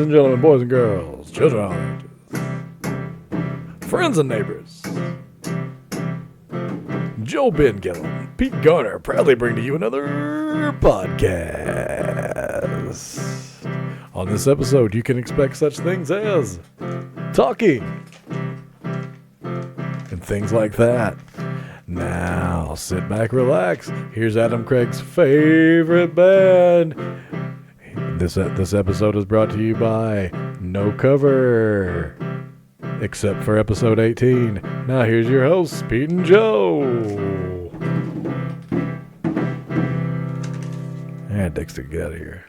and gentlemen, boys and girls, children of all ages, friends and neighbors, Joe Ben Gillum, Pete Garner proudly bring to you another podcast. On this episode, you can expect such things as talking and things like that. Now, sit back, relax. Here's Adam Craig's favorite band. This episode is brought to you by No Cover, except for episode 18. Now here's your hosts, Pete and Joe. And Dexter, get out of here.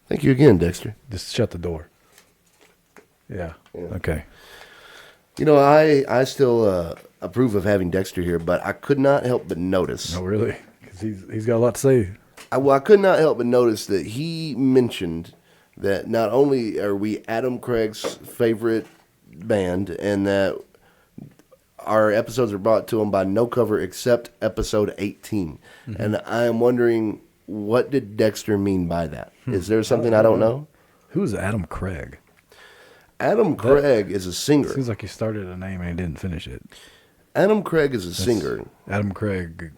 Thank you again, Dexter. Just shut the door. Yeah. Okay. You know, I still approve of having Dexter here, but I could not help but notice. No, really? Because he's got a lot to say. I could not help but notice that he mentioned that not only are we Adam Craig's favorite band, and that our episodes are brought to him by No Cover except episode 18. Mm-hmm. And I am wondering, what did Dexter mean by that? Is there something I don't know? Who's Adam Craig? Adam Craig is a singer. Seems like he started a name and he didn't finish it. Adam Craig is a singer. Adam Craig.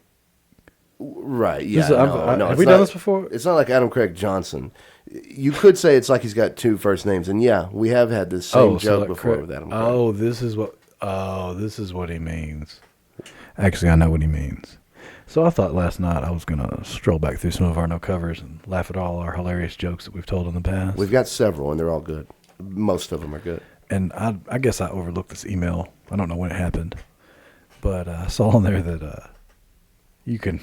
Right, yeah. Have we done this before? It's not like Adam Craig Johnson. You could say it's like he's got two first names, and yeah, we have had this same joke before with Adam Craig. This is what he means. Actually, I know what he means. So I thought last night I was going to stroll back through some of our No Covers and laugh at all our hilarious jokes that we've told in the past. We've got several, and they're all good. Most of them are good. And I guess I overlooked this email. I don't know when it happened, but I saw on there that you can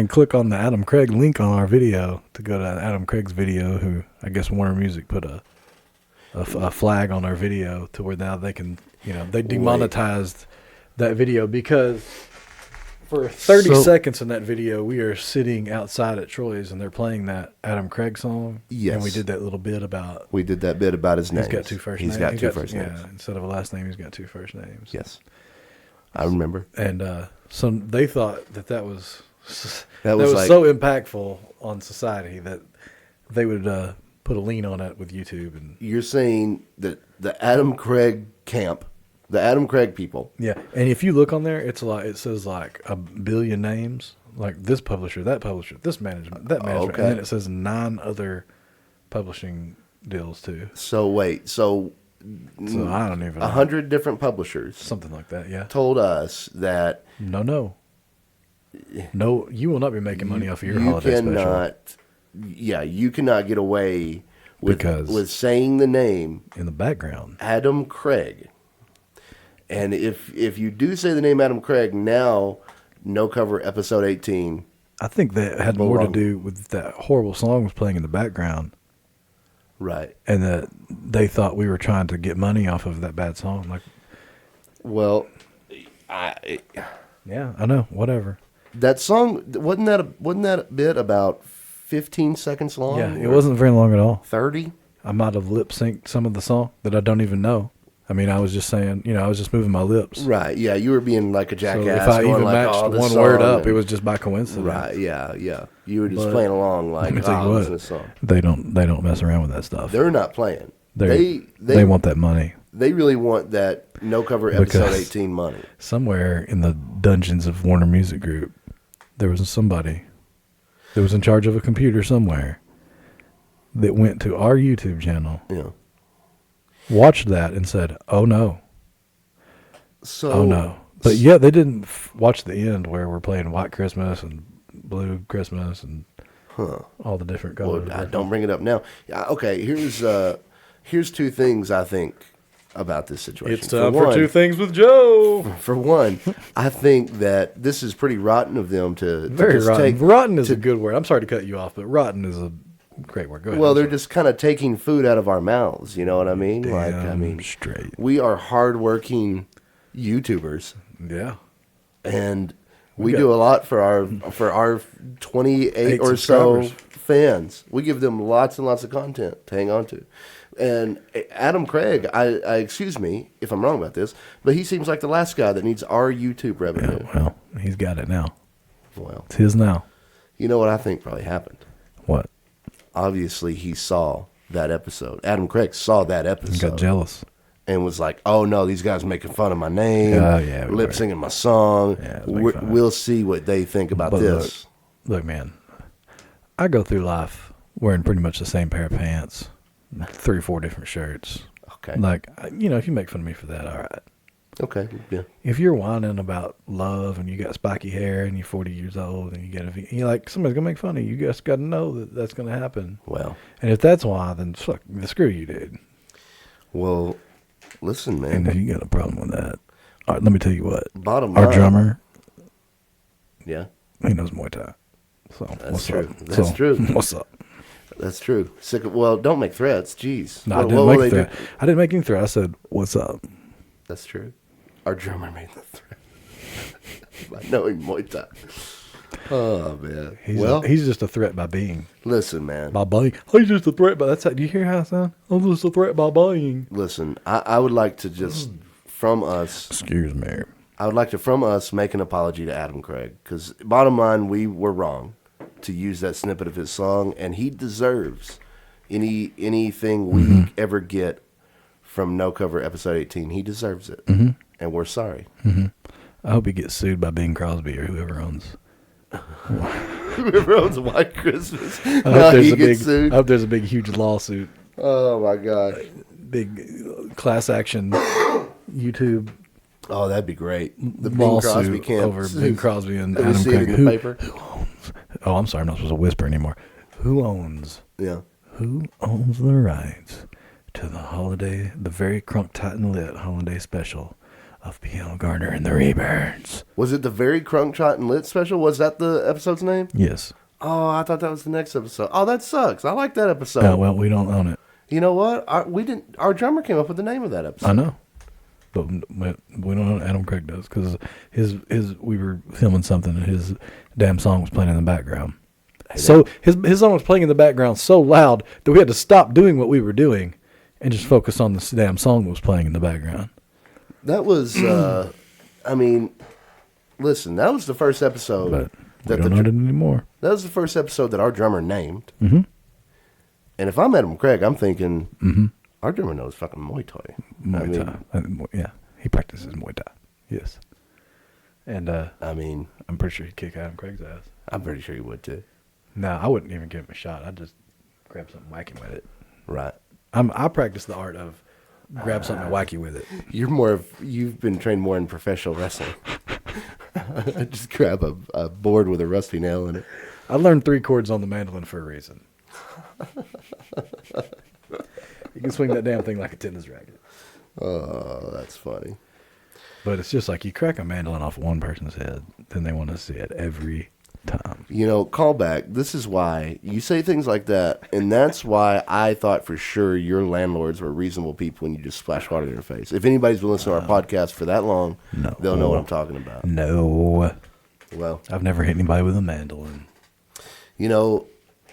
click on the Adam Craig link on our video to go to Adam Craig's video, who I guess Warner Music put a flag on our video to where now they can, they demonetized that video because for 30 seconds in that video, we are sitting outside at Troy's and they're playing that Adam Craig song. Yes. And we did that little bit about... We did that bit about his name. He's got two first names. He's got two first names. Yeah, instead of a last name, he's got two first names. Yes. I remember. And so they thought that was like, so impactful on society that they would put a lien on it with YouTube. And you're saying that the Adam Craig camp, the Adam Craig people. Yeah, and if you look on there, it says like a billion names, like this publisher, that publisher, this management, that management, okay. And then it says 9 other publishing deals too. So wait, so I don't even know. 100 different publishers, something like that. Yeah, told us that no, you will not be making money off of your holiday special. Yeah, you cannot get away with saying the name in the background, Adam Craig. And if you do say the name Adam Craig, now No Cover episode 18. I think that had more to do with that horrible song was playing in the background. Right. And that they thought we were trying to get money off of that bad song. Like, well, yeah, I know. Whatever. That song wasn't that a bit about 15 seconds long? Yeah, it wasn't very long at all. 30? I might have lip synced some of the song that I don't even know. I mean, I was just saying, I was just moving my lips. Right, yeah, you were being like a jackass. So if I even matched one word up, it was just by coincidence. Right, yeah. You were just playing along like, listen to this song. They don't mess around with that stuff. They're not playing. They want that money. They really want that No Cover episode 18 money. Somewhere in the dungeons of Warner Music Group, there was somebody that was in charge of a computer somewhere that went to our YouTube channel. Yeah. Watched that and said, "Oh no." Oh no. But yeah, they didn't watch the end where we're playing White Christmas and Blue Christmas and all the different colors. Well, don't bring it up now. Okay, here's two things I think about this situation. It's time for two things with Joe. For one, I think that this is pretty rotten of them to very rotten. Rotten is a good word. I'm sorry to cut you off, but rotten is a great word. Go ahead. Well, they're just kind of taking food out of our mouths. You know what I mean? Damn straight. We are hardworking YouTubers. Yeah. And we do a lot for our 28 or so fans. We give them lots and lots of content to hang on to. And Adam Craig, I excuse me if I'm wrong about this, but he seems like the last guy that needs our YouTube revenue. Yeah, well, he's got it now. Well, it's his now. You know what I think probably happened? What? Obviously, he saw that episode. Adam Craig saw that I episode. got jealous. And was like, "Oh no, these guys making fun of my name, Yeah, we lip were. singing my song. Yeah, it was making fun. We'll see what they think about But this." Look, man, I go through life wearing pretty much the same pair of pants, 3 or 4 different shirts. Okay, Like, if you make fun of me for that, all right. okay, yeah, If you're whining about love and you got spiky hair and you're 40 years old and you're like, somebody's gonna make fun of you. You just got to know that that's gonna happen. well, And if that's why, then screw you, dude. well, listen, man. And if you got a problem with that, all right, let me tell you what. Bottom Our line, drummer, yeah, he knows Muay Thai. So what's true. up? That's true. What's up? that's true. Sick of, well, don't make threats. Jeez, No, what, I didn't what make will a they threat. do? I didn't make any threat. I said, "What's up?" That's true. Our drummer made the threat by knowing Muay Thai. Oh man. He's just a threat by being. Listen, man. By buying. He's just a threat by that's how, do you hear how I sound? I'm just a threat by buying. Listen, I would like to just from us. Excuse me. I would like to from us make an apology to Adam Craig because bottom line, we were wrong to use that snippet of his song, and he deserves anything we ever get from No Cover episode 18. He deserves it, and we're sorry. I hope he gets sued by Bing Crosby or whoever owns. Whoever owns White Christmas, I now hope, there's he a gets big, sued. I hope there's a big, huge lawsuit. Oh my god! Big class action YouTube Oh, that'd be great. The Bing lawsuit Crosby camp over Bing Crosby and Did we Adam see it Craig. in the paper? Who owns? Oh, I'm sorry. I'm not supposed to whisper anymore. Who owns Yeah. the rights to the very crunk titan lit holiday special of P.L. Garner and the Rebirds? Was it the very Crunk Shot and Lit special? Was that the episode's name? Yes. Oh, I thought that was the next episode. Oh, that sucks. I like that episode. Well, we don't own it. You know what? We didn't. Our drummer came up with the name of that episode. I know. But we don't know. Adam Craig does because we were filming something and his damn song was playing in the background. So his song was playing in the background so loud that we had to stop doing what we were doing and just focus on the damn song that was playing in the background. That was. I mean, listen. That was the first episode. But we that don't know it anymore. That was the first episode that our drummer named. Mm-hmm. And if I'm Adam Craig, I'm thinking, our drummer knows fucking Muay Thai. Muay Thai. Yeah, he practices Muay Thai. Yes. And I mean, I'm pretty sure he'd kick Adam Craig's ass. I'm pretty sure he would too. No, I wouldn't even give him a shot. I'd just grab something wacky with it. Right. I practice the art of grab something wacky with it. You've been trained more in professional wrestling. Just grab a board with a rusty nail in it. I learned 3 chords on the mandolin for a reason. You can swing that damn thing like a tennis racket. Oh, that's funny. But it's just like you crack a mandolin off one person's head, then they want to see it every time. You know, callback. This is why you say things like that, and that's why I thought for sure your landlords were reasonable people when you just splash water in their face. If anybody's been listening to our podcast for that long, No. they'll know what I'm talking about. No. Well, I've never hit anybody with a mandolin. you know,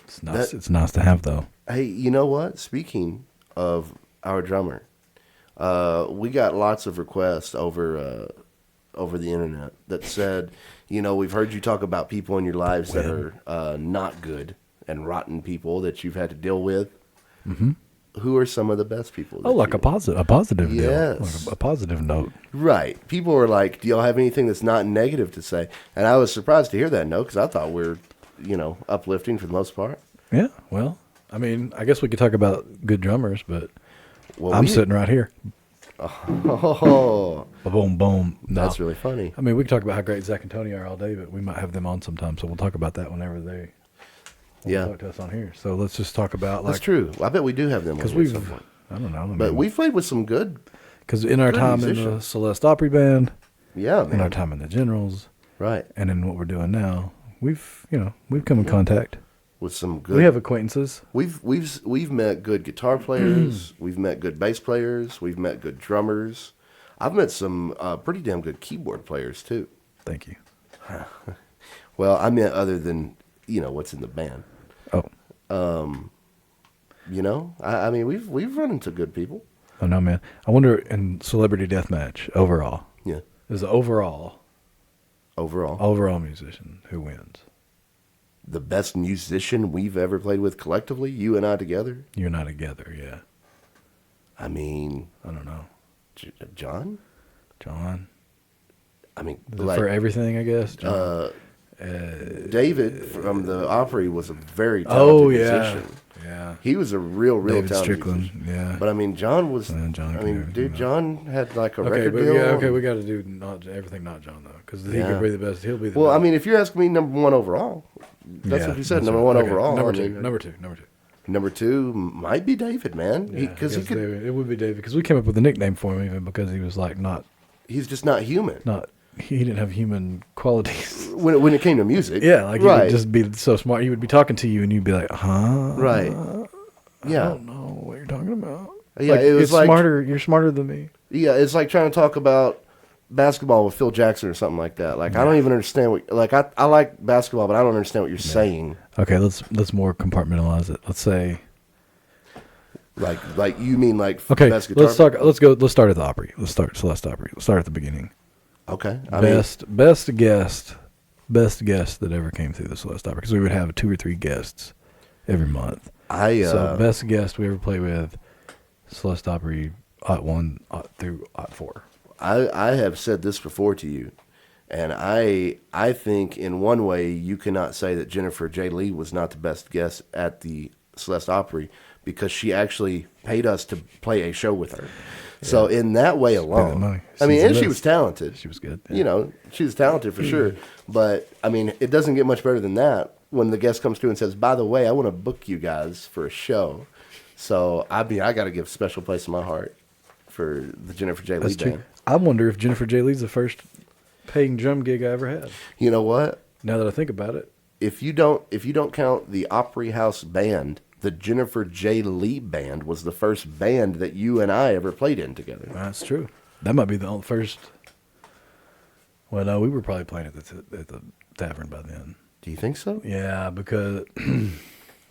It's nice. It's nice to have, though. hey, you know what? Speaking of our drummer, we got lots of requests over the internet that said, you know, we've heard you talk about people in your lives that are not good and rotten people that you've had to deal with. Mm-hmm. Who are some of the best people? Oh, like a positive deal. Yes. Like a positive note. Right. People were like, do y'all have anything that's not negative to say? And I was surprised to hear that note because I thought we're, uplifting for the most part. Yeah, well, I mean, I guess we could talk about good drummers, but Well, I'm sitting right here. Oh, Boom, boom. No. that's really funny. I mean, we can talk about how great Zach and Tony are all day, but we might have them on sometime, so we'll talk about that whenever they talk to us on here. So let's just talk about That's true. I bet we do have them. because on here at some point. I don't know, But we've played with some good. because in our good time in the musicians. Celeste Opry Band, Yeah, in our man. time in the Generals, Right. and in what we're doing now, we've come in contact. With some good. We have acquaintances. We've met good guitar players. We've met good bass players. We've met good drummers. I've met some pretty damn good keyboard players too. Thank you. Well, I meant other than what's in the band. Oh, I mean we've run into good people. oh no, man. I wonder in Celebrity Deathmatch overall, Yeah. is the overall Overall, musician who wins? the best musician we've ever played with collectively, you and I together. You and I together, yeah. I mean, I don't know. John? John? I mean, For everything, I guess? John. David from the Opry was a very Oh, talented yeah. musician. Yeah. He was a real David talented Strickland, musician. yeah. But I mean, John was. John I can mean, do dude, it. John had like a Okay, record but deal. yeah, okay, we got to do not everything, not John though, because he Yeah. could be the best. He'll be the Well, best. I mean, if you're asking me number one overall, that's what you said. that's Number right. one Okay, overall. Number I two. mean, Number two. Number two might be David, man. Yeah, Because I guess it would be David because we came up with a nickname for him even because he was like he's just not human. he didn't have human qualities. When it came to music. Yeah, like he right. would just be so smart. He would be talking to you and you'd be like, huh? Right. I Yeah. don't know what you're talking about. Yeah, Like, it was it's like smarter. You're smarter than me. Yeah, it's like trying to talk about basketball with Phil Jackson or something like that. Like I don't even understand what. Like I like basketball, but I don't understand what you're saying. Okay, let's more compartmentalize it. Let's say. Like you mean like Okay, best guitar? let's talk. Let's start at the Opry. Let's start Celeste Opry. Let's start at the beginning. Okay, Best guest that ever came through the Celeste Opry because we would have 2 or 3 guests every month. So best guest we ever played with, Celeste Opry, @1 through @4. I have said this before to you, and I think in one way you cannot say that Jennifer J. Lee was not the best guest at the Celeste Opry because she actually paid us to play a show with her. So in that way the alone, money. I mean, She's and the she best. was talented. She was good. You know, she was talented for sure. But I mean, it doesn't get much better than that when the guest comes through and says, "By the way, I want to book you guys for a show." So I mean, I got to give a special place in my heart for the Jennifer J. Lee That's true. band. I wonder if Jennifer J. Lee's the first paying drum gig I ever had. You know what? Now that I think about it, If you don't count the Opry House band, the Jennifer J. Lee band was the first band that you and I ever played in together. that's true. That might be the first. Well, no, we were probably playing at the tavern by then. Do you think so? Yeah, because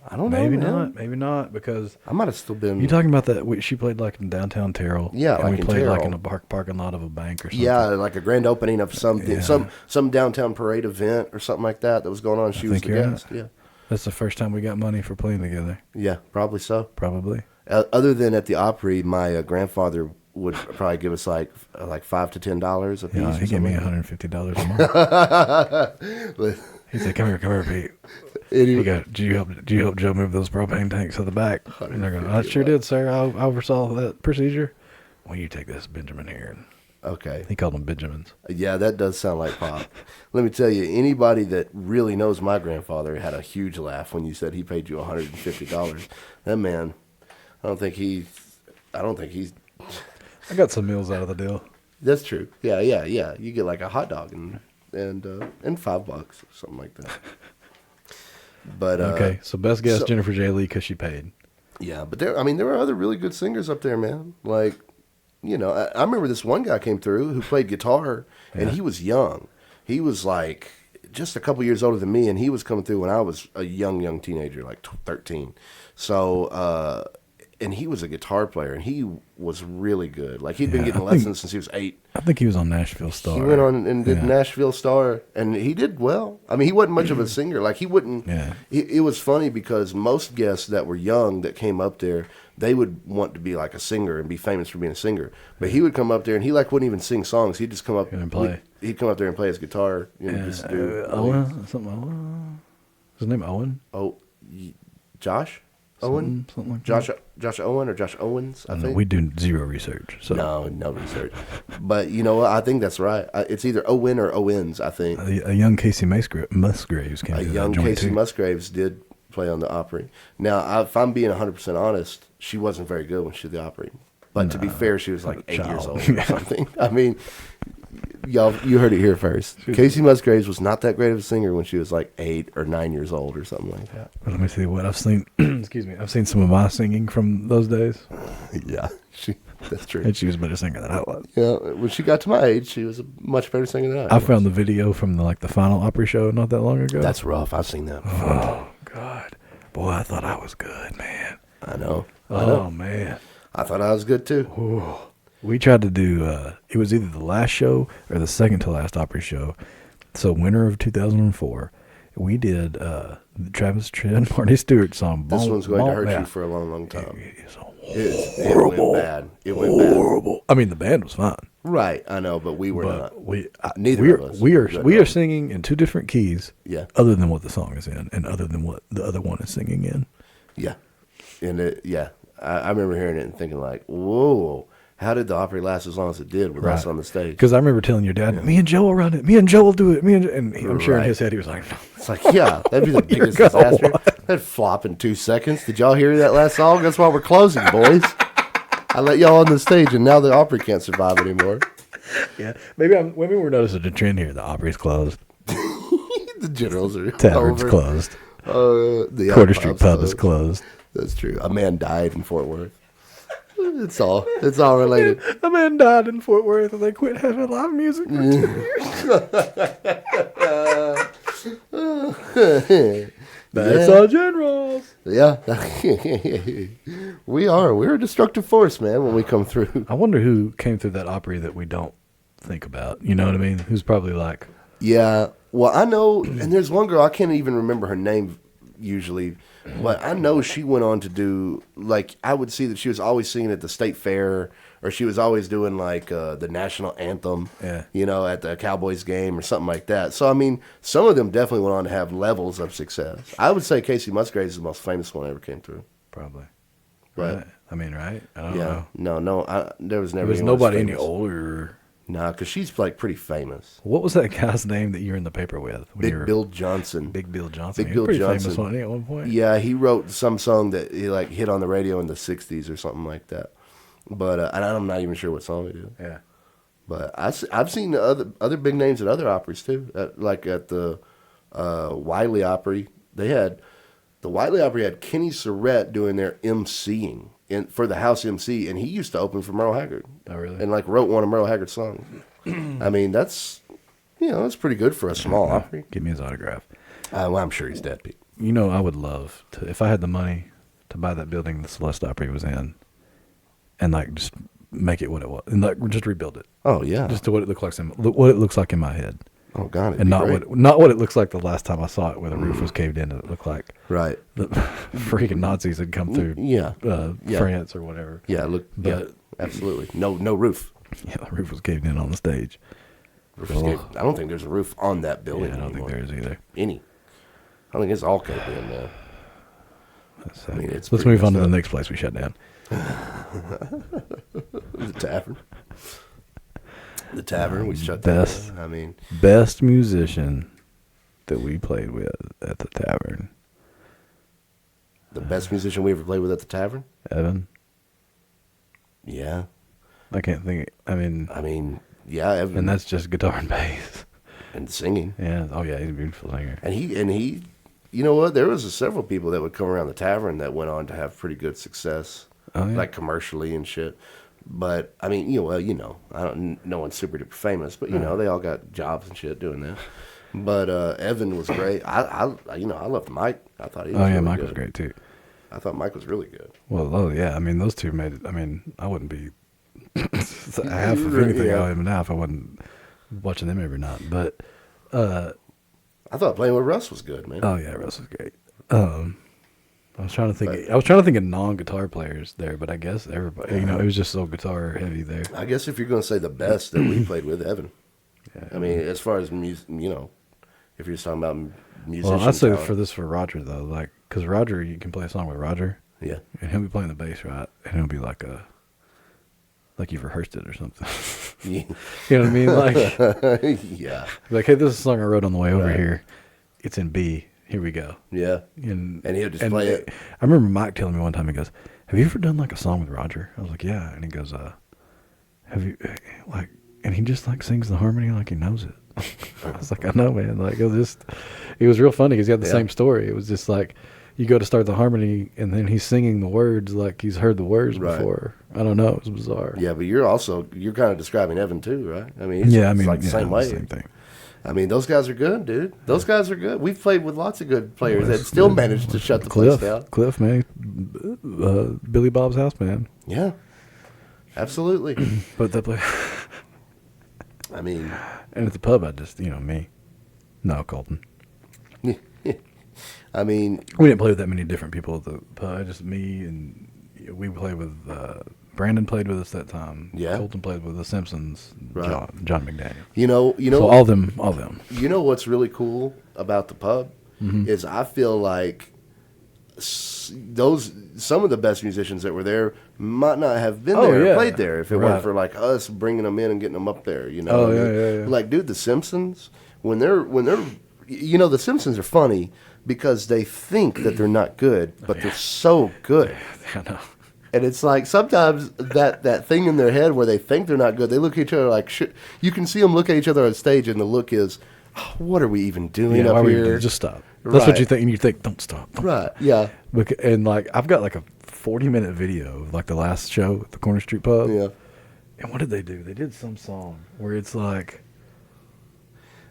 I don't know. maybe not because I might have still been. you talking about that? She played like in downtown Terrell. Yeah, and like we in played like Terrell. in a parking lot of a bank or something. Yeah, like a grand opening of something, Yeah. some downtown parade event or something like that was going on. She was think the you're guest. right. Yeah, That's the first time we got money for playing together. yeah, probably so. Probably. Other than at the Opry, my grandfather would probably give us like $5 to $10 a piece. Yeah, or he gave me something. $150 a month. He said, "Come here, Pete. Anyway, You got? Do you help Joe move those propane tanks to the back?" And they're going, "I sure did, sir. I oversaw that procedure." Well, you take this Benjamin here. And okay. he called them Benjamins. Yeah, that does sound like Pop. Let me tell you, anybody that really knows my grandfather had a huge laugh when you said he paid you $150. That man, I don't think he's. I got some meals out of the deal. That's true. Yeah. You get like a hot dog and $5 or something like that. But Okay, so best guest so- Jennifer J. Lee because she paid. yeah, but there were other really good singers up there, man. Like, you know, I remember this one guy came through who played guitar, and he was young. He was like just a couple years older than me, and he was coming through when I was a young teenager, like 13. So, and he was a guitar player, and he was really good. Like he'd been Yeah, getting I think- lessons since he was 8. I think he was on Nashville Star. He went on and did Yeah. Nashville Star, and he did well. I mean, he wasn't much of a singer. Like he wouldn't. Yeah. It was funny because most guests that were young that came up there, they would want to be like a singer and be famous for being a singer. But he would come up there and he like wouldn't even sing songs. He'd just come up And play. He'd come up there and play his guitar. You know, just do. Owen, something. Owen. Is his name Owen? Josh Owen, Something like that. Josh Owen or Josh Owens. I No, think. we do zero research. So No research. But you know what? I think that's right. It's either Owen or Owens. I think. a young Casey Musgraves came A through young that joint Casey too. Musgraves did play on the Opry. Now, if I'm being 100% honest, she wasn't very good when she did the Opry. But to be fair, she was like 8 years child. old or something. I mean, y'all, you heard it here first. Casey Musgraves was not that great of a singer when she was like 8 or 9 years old or something like that. Let me see what I've seen. Excuse me. I've seen some of my singing from those days, Yeah, that's true. and she was a better singer than I was. Yeah, when she got to my age, she was a much better singer than I I was. found the video from the final Opry show not that long ago. That's rough. I've seen that before. Oh God, boy, I thought I was good, man. I know. Oh man, I thought I was good too. we tried to do. It was either the last show or the second to last Opry show. So winter of 2004, We did the Travis Tritt and Marty Stewart song. This one's going to hurt Yeah. you for a long, long time. It's It went bad. It went bad. horrible. I mean, the band was fine, Right, I know, but we were not. but Neither of us. we are Good we are one. singing in two different keys. Yeah. Other than what the song is in, and other than what the other one is singing in. Yeah. And I remember hearing it and thinking like, whoa, how did the Opry last as long as it did with us on the stage? Because I remember telling your dad, "Me and Joe will run it. Me and Joe will do it. I'm sure in Right. his head he was like, It's like, yeah, that'd be the You're biggest gonna disaster. That'd flop in 2 seconds. Did y'all hear that last song? That's why we're closing, boys. I let y'all on the stage, and now the Opry can't survive anymore. "Yeah, maybe we're noticing a trend here. The Opry's closed, The Generals are Tavern's over. closed, The Quarter Pub's Street Pub is closed. That's true. A man died in Fort Worth. It's all related. A man died in Fort Worth, and they quit having live music for 2 years. That's Yeah. our Generals." Yeah. We're a destructive force, man, when we come through. I wonder who came through that Opry that we don't think about. You know what I mean? Who's probably like, Yeah. Well, I know, and there's one girl, I can't even remember her name usually, but I know she went on to do, like, I would see that she was always singing at the state fair, or she was always doing, like, the national anthem, Yeah. you know, at the Cowboys game or something like that. So, I mean, some of them definitely went on to have levels of success. I would say Casey Musgraves is the most famous one that ever came through. probably. Right. I mean, right? I don't Yeah. know. No, there was never There was anyone as nobody any famous. older. Nah, because she's, like, pretty famous. What was that guy's name that you were in the paper with? When you Big were, Bill Johnson. Big Bill Johnson. Big He was Bill pretty Johnson. famous, wasn't he, at one point? Yeah, he wrote some song that he like hit on the radio in the '60s or something like that. But and I'm not even sure what song it is. Yeah. But I've seen the other big names at other operas too. Like at the Wiley Opry, the Wiley Opry had Kenny Surratt doing their MCing for the house MC, and he used to open for Merle Haggard. Oh, really? And like wrote one of Merle Haggard's songs. I mean, that's that's pretty good for a small Opry. Give me his autograph. Well, I'm sure he's dead, Pete. You know, I would love to, if I had the money to buy that building the Celeste Opry was in, and like just make it what it was, and like just rebuild it, Oh yeah. just to what it looks like in my head, Oh god. it'd and be not great. what it looks like the last time I saw it, where the roof was caved in, and it looked like Right. the freaking Nazis had come through Yeah. Yeah. France or whatever. Yeah, yeah, But- absolutely. No roof. Yeah, the roof was caved in on the stage. Roof is caved- I don't think there's a roof on that building Yeah, I don't think anymore. there is either. Any. I think it's all caved in now. That's, I mean, it's let's pretty move on to messed the up. next place we shut down. The tavern. The tavern. We shut that Best. down. I mean, Best musician that we played with at the tavern, the best musician we ever played with at the tavern. Evan. Yeah. I can't think. I mean, yeah, Evan, and that's just guitar and bass. and singing. Yeah. Oh yeah, he's a beautiful singer. And he, you know what? There was several people that would come around the tavern that went on to have pretty good success, Oh, yeah. like commercially and shit. But I mean, no one's super duper famous, but they all got jobs and shit doing that. But Evan was great. I loved Mike. I thought he was Oh yeah, really Mike good. was great too. I thought Mike was really good. Well, oh yeah. I mean, those two made it. I mean, I wouldn't be half of anything Yeah. I am now if I wasn't watching them every night. But I thought playing with Russ was good, man. oh yeah, Russ was great. I was trying to think. I was trying to think of non-guitar players there, but I guess everybody. It was just so guitar heavy there. I guess if you're going to say the best that we played with, Evan. Yeah. I mean, as far as music, if you're talking about musicians. Well, I'd say for Roger though, like, because Roger, you can play a song with Roger, Yeah. and he'll be playing the bass right, and it'll be like you've rehearsed it or something. Yeah. You know what I mean? Like, Yeah. like, hey, this is a song I wrote on the way over Right. here. It's in B. Here we go. Yeah. And he'll just play it. I remember Mike telling me one time, he goes, "Have you ever done like a song with Roger?" I was like, "Yeah." And he goes, "Have you like?" And he just like sings the harmony like he knows it. I was like, "I know, man." Like it was real funny because he had the Yeah. same story. It was just like you go to start the harmony and then he's singing the words like he's heard the words Right. before. I don't know. It was bizarre. Yeah, but you're kind of describing Evan too, right? I mean, Yeah, I mean, it's like the same way. Same thing. I mean, those guys are good, dude. Those guys are good. We've played with lots of good players that still managed to shut the place down. Cliff, man, Billy Bob's house, man. Yeah, absolutely. But that play, I mean, and at the pub, I just me, no Colton. I mean, We didn't play with that many different people at the pub. Just me and we played with. Brandon played with us that time. Yeah. Colton played with the Simpsons. Right. John McDaniel. you know, So all them. You know what's really cool about the pub is I feel like some of the best musicians that were there might not have been there or yeah. played there if it Right. weren't for like us bringing them in and getting them up there. You know, Oh, what I yeah, mean? yeah, yeah. Like, dude, the Simpsons when they're the Simpsons are funny because they think that they're not good, but they're so good. I know. And it's like sometimes that thing in their head where they think they're not good, they look at each other like shit. You can see them look at each other on stage, and the look is, oh, "What are we even doing Yeah, why up were you here?" doing- just stop. That's what Right. you think, and you think, don't stop. Don't Right? Yeah. And like I've got like a 40-minute video of like the last show at the Corner Street Pub. Yeah. And what did they do? They did some song where it's like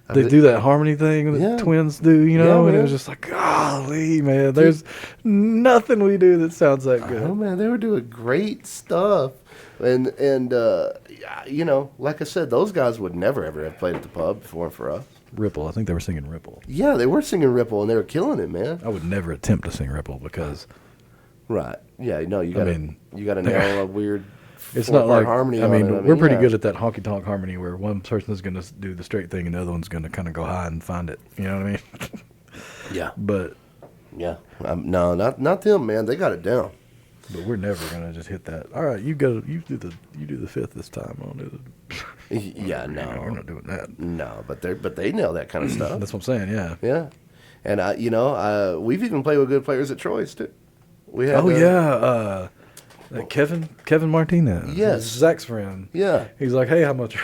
I they mean, do that harmony thing that Yeah. twins do, you know? Yeah, and it man. was just like, golly, man, there's nothing we do that sounds that good. Oh man, they were doing great stuff, and like I said, those guys would never ever have played at the pub if it weren't for us. Ripple, I think they were singing Ripple. Yeah, they were singing Ripple, and they were killing it, man. I would never attempt to sing Ripple because Right? Yeah. No, you got mean, you got to nail a weird. it's not like harmony. I on mean, it. we're pretty yeah. good at that honky tonk harmony where one person's going to do the straight thing and the other one's going to kind of go high and find it. You know what I mean? Yeah. But Yeah. No, not them, man. They got it down. we're never going to just hit that. All right, you do the fifth this time. I'll do the. Yeah. No, we're No. not doing that. No, but they nail that kind of stuff. That's what I'm saying. Yeah. Yeah. And we've even played with good players at Troy's too. We had. Oh yeah, that Kevin Martinez. Yes. Zach's friend. Yeah. He's like, hey, how much?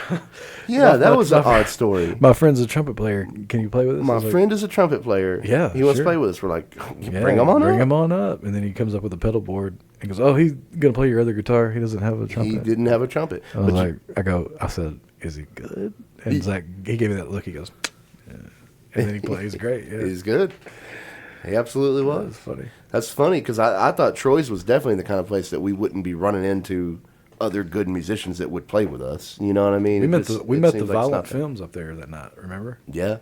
Yeah, that My- was an my- odd story. My friend's a trumpet player. Can you play with us? I My was like, friend is a trumpet player. Yeah, he wants sure. to play with us. We're like, Yeah, bring him on Bring up. him on up. And then he comes up with a pedal board and goes, oh, he's gonna play your other guitar. He doesn't have a trumpet. He didn't have a trumpet. I was But like, I said, is he good? And Zach, he gave me that look. He goes, yeah. And then he plays great. Yeah, he's good. He absolutely That was was. funny. That's funny because I thought Troy's was definitely the kind of place that we wouldn't be running into other good musicians that would play with us. You know what I mean? We It met just- the it Violent seems like it's not that- Films up there that night. Remember? Yeah.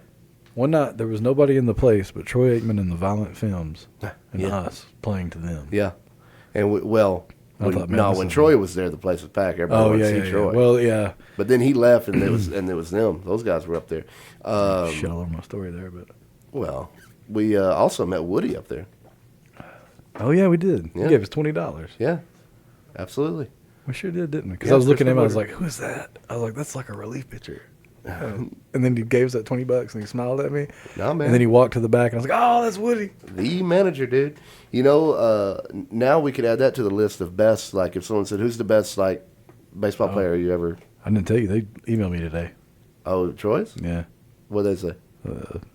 One night there was nobody in the place but Troy Aikman and the Violent Films and Yeah. us playing to them. Yeah. And I thought, man, this when is- Troy was there, the place was packed. Everybody Oh wanted yeah, to yeah, see yeah. Troy. Well, yeah. But then he left, and it was them. Those guys were up there. Shit all over my story there, but Well, we also met Woody up there. oh yeah, we did. Yeah. He gave us $20. Yeah, absolutely. We sure did, didn't we? Because Yeah, I was looking at him, I Chris was like, "Who is that?" I was like, "That's like a relief pitcher." And then he gave us that $20 and he smiled at me. No, man. And then he walked to the back and I was like, "Oh, that's Woody." The manager, dude. Now we could add that to the list of best. Like, if someone said, "Who's the best like baseball player you ever?" I didn't tell you. They emailed me today. Oh, Troy's. Yeah. What they say?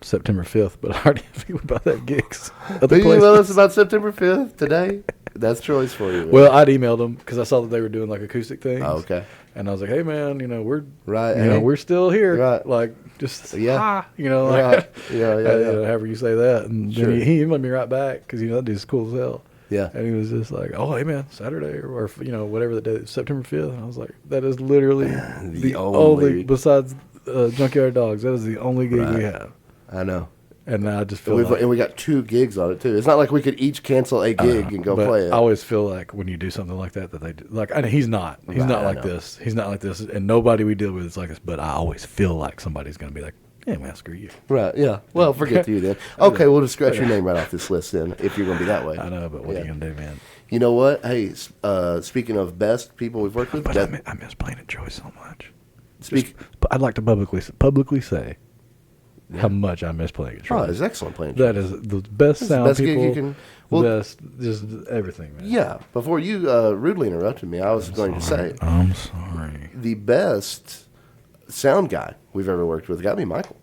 September 5th, but I already figured about that gigs. Other They emailed places. us about September 5th today. That's Troy's for you. man. Well, I'd emailed them because I saw that they were doing like acoustic things. Oh, okay. And I was like, "Hey, man, we're Right, you hey. know, we're still here, Right. Like just Yeah. ah, like, Right. Yeah. however you say that." And Sure. then he emailed me right back because that dude's cool as hell. Yeah. And he was just like, "Oh, hey, man, Saturday or whatever the day, September 5th." And I was like, "That is literally the only besides Junkyard Dogs. That is the only gig we have." I know. And I just feel And we got 2 gigs on it too. It's not like we could each cancel a gig and go but play it. I always feel like when you do something like that they do, like, I know he's not Right, I like know. this. He's not like this, and nobody we deal with is like this. But I always feel like somebody's going to be like, "Yeah, man, screw you." Right, yeah. Well, forget you then. Okay, we'll just scratch your name right off this list then, if you're going to be that way. I know, but what are Yeah. you going to do, man? You know what? Hey, speaking of best people we've worked with, But that, I miss playing at Joy so much. speak, But I'd like to publicly say how much I miss playing at Troy. oh, it's excellent playing. That is the best It's the sound best gig people. you can- well- best, just everything, man. Yeah, before you rudely interrupted me, I was going to say I'm sorry. the best sound guy we've ever worked with got to be Michael,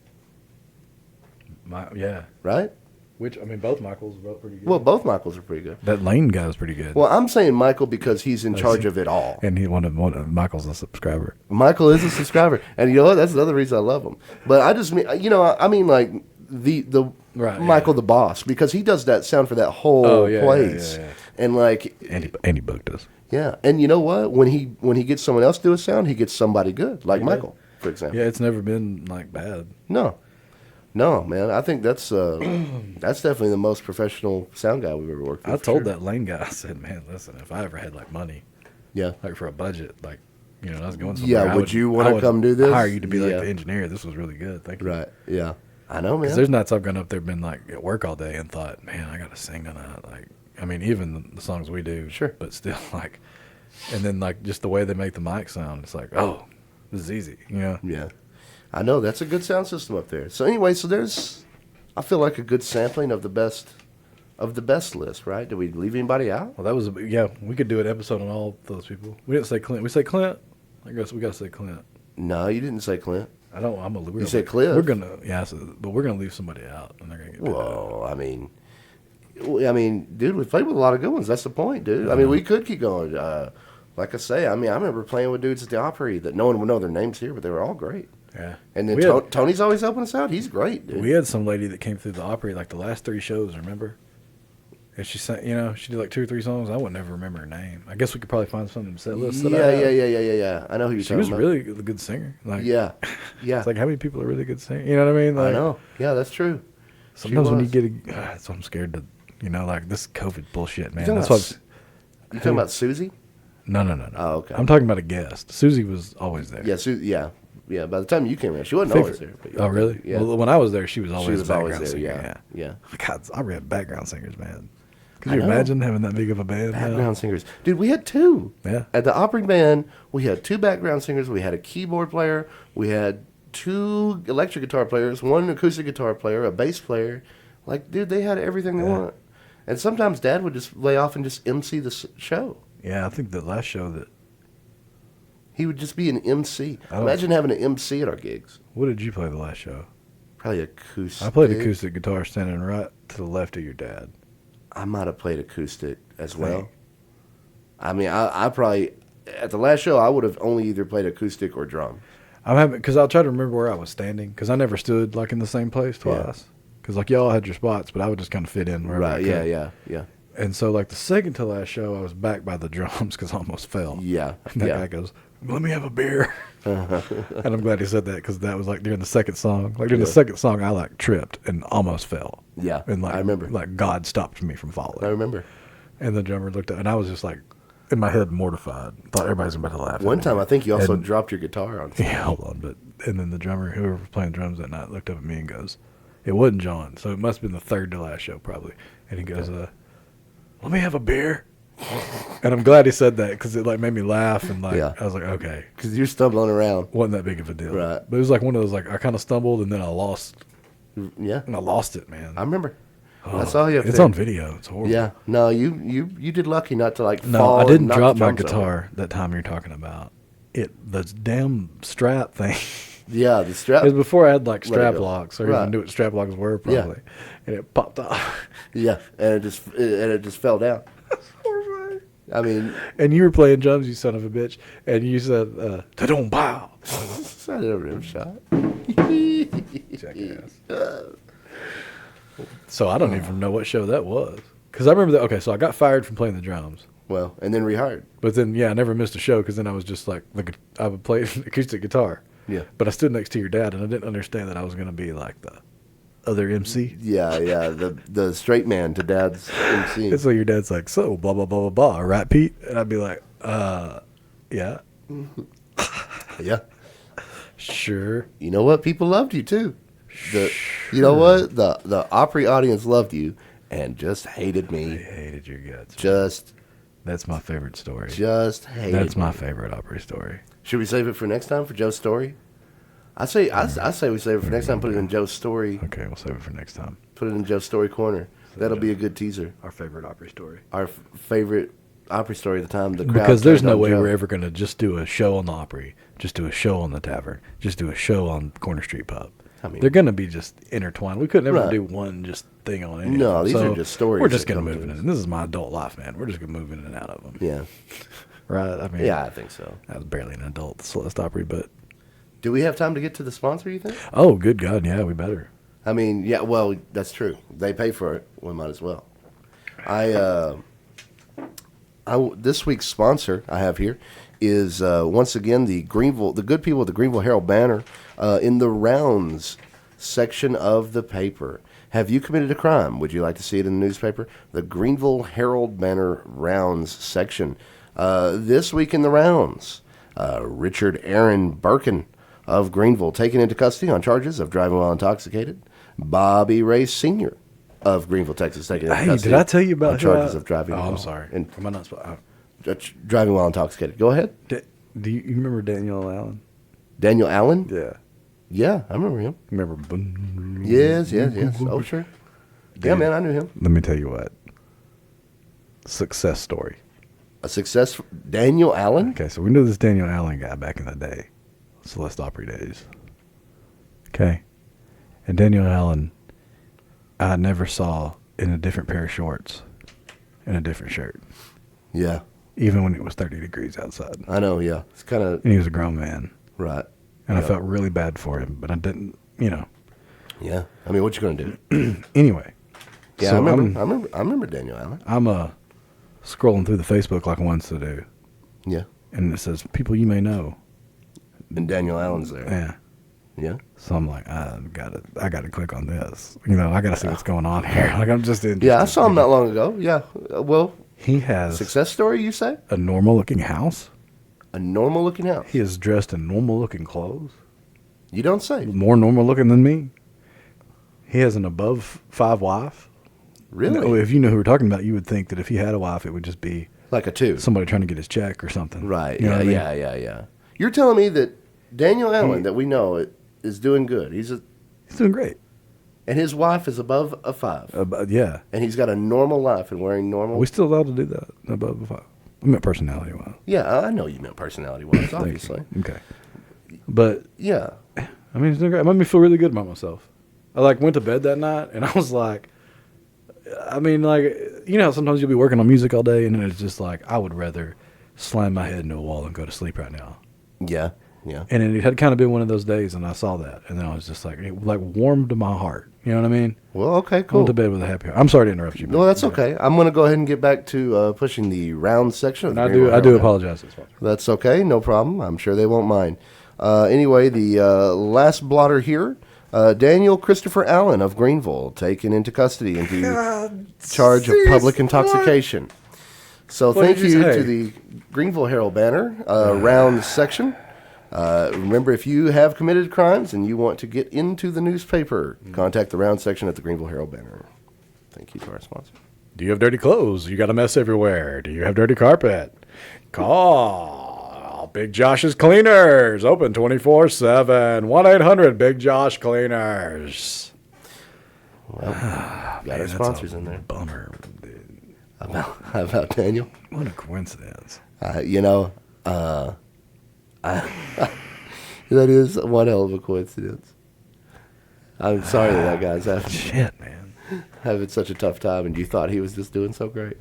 Yeah. right? Which, I mean, both Michaels were both pretty good. Well, both Michaels are pretty good. That Lane guy was pretty good. Well, I'm saying Michael because he's in charge of it all. And one of Michael's a subscriber. Michael is a subscriber, and you know what? That's another reason I love him. But I just mean, I mean like the Right, Michael the boss, because he does that sound for that whole Oh, yeah, place, yeah. and like Andy booked us. yeah, and you know what? When he gets someone else to do a sound, he gets somebody good, like He Michael, for example. Yeah, it's never been like bad. No, No, man. I think that's definitely the most professional sound guy we've ever worked with. I told for sure. that Lane guy, I said, man, listen, if I ever had like money, Yeah. like for a budget, like, you know, I was going somewhere. Yeah, I would you wanna I would come do this? Hire you to be like Yeah. the engineer. This was really good. Thank you. Right. Yeah. I know, Because man. there's nights I've gone up there, been like at work all day, and thought, man, I got to sing tonight. Like, I mean, even the songs we do, Sure. but still, like, and then like just the way they make the mic sound, it's like, oh, this is easy, you know. Yeah. I know. That's a good sound system up there. So anyway, so there's, I feel like a good sampling of the best list, right? Did we leave anybody out? Well, that was yeah. We could do an episode on all those people. We didn't say Clint. We say Clint. I guess we got to say Clint. No, you didn't say Clint. I don't. I'm a. You said Cliff. We're gonna. Yeah, but we're gonna leave somebody out, and they're gonna get. Whoa, I mean, dude, we played with a lot of good ones. That's the point, dude. I mean, we could keep going. Like I say, I mean, I remember playing with dudes at the Opry that no one would know their names here, but they were all great. Yeah. And then We had- Tony's always helping us out. He's great, dude. We had some lady that came through the Opry like the last 3 shows. Remember? And she sang. You know, she did like 2 or 3 songs. I would never remember her name. I guess we could probably find something to set list. Yeah. I know who you're She talking was about. really a good singer. Like, Yeah. It's like how many people are really good singers? You know what I mean? Like, I know. Yeah, that's true. Sometimes when you was. get so I'm scared to, you know, like this COVID bullshit, man. talking That's about what. You talking about Susie? No. Oh, okay. I'm talking about a guest. Susie was always there. Yeah, yeah. By the time you came around, she wasn't Favorite- always there. But Oh, really? Yeah. Well, when I was there, she was always she was a always background there. singer. Yeah. God, I read background singers, man. Could I you know. imagine having that big of a band? now? Background singers. Dude, we had 2. Yeah. At the Opry band, we had 2 background singers. We had a keyboard player. We had 2 electric guitar players, 1 acoustic guitar player, a bass player. Like, dude, they had everything they Yeah. want. And sometimes Dad would just lay off and just MC the show. Yeah, I think the last show that. He would just be an MC. I don't- Imagine having an MC at our gigs. What did you play the last show? Probably acoustic. I played acoustic guitar standing right to the left of your dad. I might have played acoustic as well. I mean, I probably, at the last show, I would have only either played acoustic or drum. I'm having because I'll try to remember where I was standing because I never stood like in the same place twice. Because like y'all had your spots, but I would just kind of fit in wherever I Right, could. yeah. And so like the second to last show, I was back by the drums because I almost fell. Yeah, And that yeah. guy goes, "Let me have a beer." And I'm glad he said that because that was like during the second song. Like during the Yeah. second song, I like tripped and almost fell. Yeah, And like I remember. like God stopped me from falling. I remember. And the drummer looked at, and I was just like, in my head, mortified. Thought everybody's about to laugh. at One me. time, I think you also And- dropped your guitar on stage. Yeah, hold on. But and then the drummer, whoever was playing drums that night, looked up at me and goes, "It wasn't John, so it must have been the third to last show probably." And he goes, "Let me have a beer." And I'm glad he said that because it like made me laugh and like Yeah. I was like, okay, Because you're stumbling around. wasn't that big of a deal. Right. But it was like one of those like I kind of stumbled and then I lost Yeah, it, man. I remember. I saw you up It's there. on video. It's horrible. Yeah. No, you did lucky not to like No, fall. I and didn't knock drop the my drums over. guitar that time you're talking about. The damn strap thing. Yeah, the strap. It was before I had like Let it strap go. locks or Right. even knew what strap locks were probably. And it popped off. Yeah, and it just fell down. I mean, And you were playing drums, you son of a bitch, and you said, "Ta-dum, pow." I did a rim shot. Jackass. So I don't even know what show that was. Because I remember that, okay, so I got fired from playing the drums. Well, and then rehired. But then, yeah, I never missed a show because then I was just like, I would play acoustic guitar. Yeah. But I stood next to your dad, and I didn't understand that I was going to be like the other MC. Yeah, the straight man to Dad's MC. And so your dad's like, so, blah, blah, blah, blah, blah, right, Pete? And I'd be like, yeah, Yeah. sure. You know what? People loved you too. You know what? The Opry audience loved you and just hated I me. hated your guts. Just That's my favorite story. hated That's me. my favorite Opry story. Should we save it for next time for Joe's story? I say we save it for next time. Put it in Joe's story. Okay, we'll save it for next time. Put it in Joe's story corner. That'll be a good teaser. Our favorite Opry story. Our favorite Opry story of the time. The crowd Because there's turned no on way Joe. we're ever going to just do a show on the Opry, just do a show on the Tavern, just do a show on Corner Street Pub. I mean- they're going to be just intertwined. We couldn't ever Right. do one just thing on any. No, of them. these So are just stories We're just that going to come move to in. us. And this is my adult life, man. We're just going to move in and out of them. Yeah. Right? I mean, Yeah, I think so. I was barely an adult, Celeste Opry, but Do we have time to get to the sponsor, you think? oh, good God, yeah, we better. I mean, yeah, well, that's true. They pay for it. We might as well. This week's sponsor I have here is once again the good people at the Greenville Herald Banner in the Rounds section of the paper. Have you committed a crime? Would you like to see it in the newspaper? The Greenville Herald-Banner Rounds section. This week in the rounds, Richard Aaron Birkin of Greenville taken into custody on charges of driving while intoxicated. Bobby Ray Sr. of Greenville, Texas, taken into custody. Did I tell you about on charges of driving? I'm sorry. And Am I not supposed? driving while intoxicated. Go ahead. Do you remember Daniel Allen? Daniel Allen? Yeah. Yeah, I remember him. Remember? Yes. Oh, sure. Yeah, man, I knew him. Let me tell you what. Success story. A success. Daniel Allen? Okay, so we knew this Daniel Allen guy back in the day. Celeste Opry days. Okay. And Daniel Allen, I never saw in a different pair of shorts and a different shirt. Yeah. Even when it was 30 degrees outside. I know, yeah. It's kind of... And he was a grown man. Right. And yeah. I felt really bad for him, but I didn't, Yeah. I mean, what you going to do? Anyway. Yeah, so I remember Daniel Allen. I'm scrolling through the Facebook like I once to do. Yeah. And it says, people you may know. And Daniel Allen's there. Yeah. Yeah. So I'm like, I gotta click on this. I gotta see what's going on here. Like, I'm just interested. Yeah, I saw him not long ago. Yeah. Well, He has success story, you say? a normal looking house. A normal looking house. He is dressed in normal looking clothes. You don't say. More normal looking than me. He has an above 5 wife. Really? If you know who we're talking about, you would think that if he had a wife, it would just be Like a 2. somebody trying to get his check or something. Right. You know Yeah, what I mean? yeah. You're telling me that Daniel Allen, that we know, is doing good. He's doing great. And his wife is above a 5. Yeah. And he's got a normal life and wearing normal. Are we still allowed to do that above a 5? I meant personality wise. Yeah, I know you meant personality-wise, obviously. Okay. But Yeah. I mean, it's doing great. It made me feel really good about myself. I went to bed that night and I was like, how sometimes you'll be working on music all day and then it's just like, I would rather slam my head into a wall and go to sleep right now. Yeah, yeah. And it had kind of been one of those days and I saw that and then I was just like, it warmed my heart. You know what I mean? Well, okay, I cool. went to bed with a happy heart. I'm sorry to interrupt you. No, that's okay. I'm going to go ahead and get back to pushing the round section. Of the I Greenville do Herald. apologize. As well. That's okay, no problem. I'm sure they won't mind. Anyway, the last blotter here, Daniel Christopher Allen of Greenville, taken into custody into charge of public intoxication. So What thank did you you say? to the Greenville Herald-Banner round section. Remember, if you have committed crimes and you want to get into the newspaper, contact the round section at the Greenville Herald-Banner. Thank you to our sponsor. Do you have dirty clothes? You got a mess everywhere. Do you have dirty carpet? Call Big Josh's Cleaners. Open 24/7. 1-800 Big Josh Cleaners. Well, got our sponsors in there. Bummer. Dude. How about Daniel? What a coincidence. That is one hell of a coincidence. I'm sorry that guy's Shit, man. having such a tough time, and you thought he was just doing so great.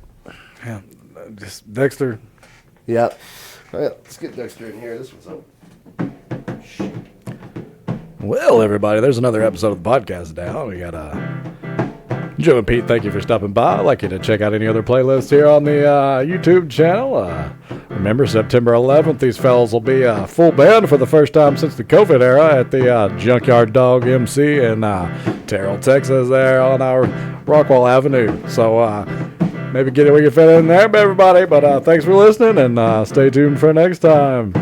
Yeah, just Dexter. Yeah. Well, let's get Dexter in here. This one's up. Well, everybody, there's another episode of the podcast down. We got Joe and Pete, thank you for stopping by. I'd like you to check out any other playlists here on the YouTube channel. Remember, September 11th, these fellas will be full band for the first time since the COVID era at the Junkyard Dog MC in Terrell, Texas, there on our Rockwell Avenue. So maybe get it where you fit in there, everybody. But thanks for listening, and stay tuned for next time.